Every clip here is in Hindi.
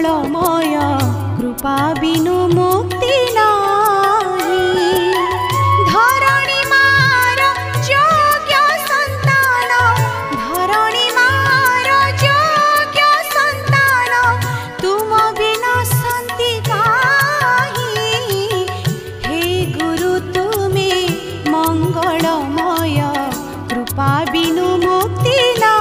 मंगलमय कृपा बिनु मुक्ति नाही। धरणी मार योग्य संतान, धरणी मार योग्य संतान, तुम बिना शांति काहि। हे गुरु तुमे मंगलमय कृपा बिनु मुक्ति नाही।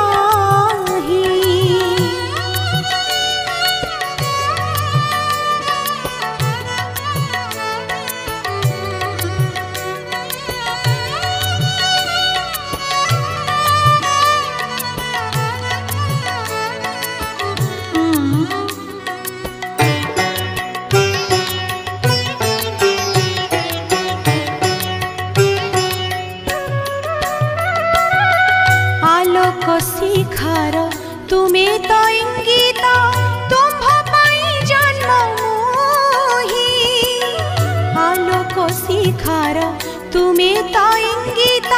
आलोक शिखार तुमे तो इंगित, तुम्भ पाई जन्म मोहि। आलोक शिखार तुमे तो इंगित,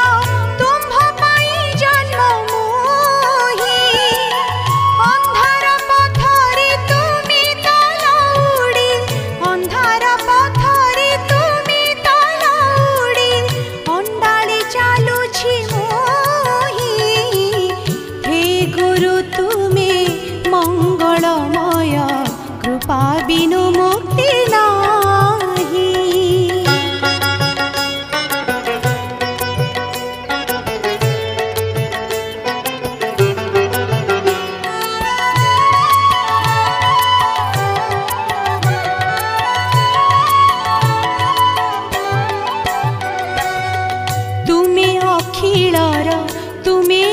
तुम्भ पाई जन्म मोहि। अंधार पथरे तुमे तो लौड़ी, अंधार पथरे तुमे तो लौड़ी, अंडाळी चालुछि मोहि। हे गुरु तुमे मंगलमय कृपा बिनु मुक्ति नाही। तुमे अखिलर तुमे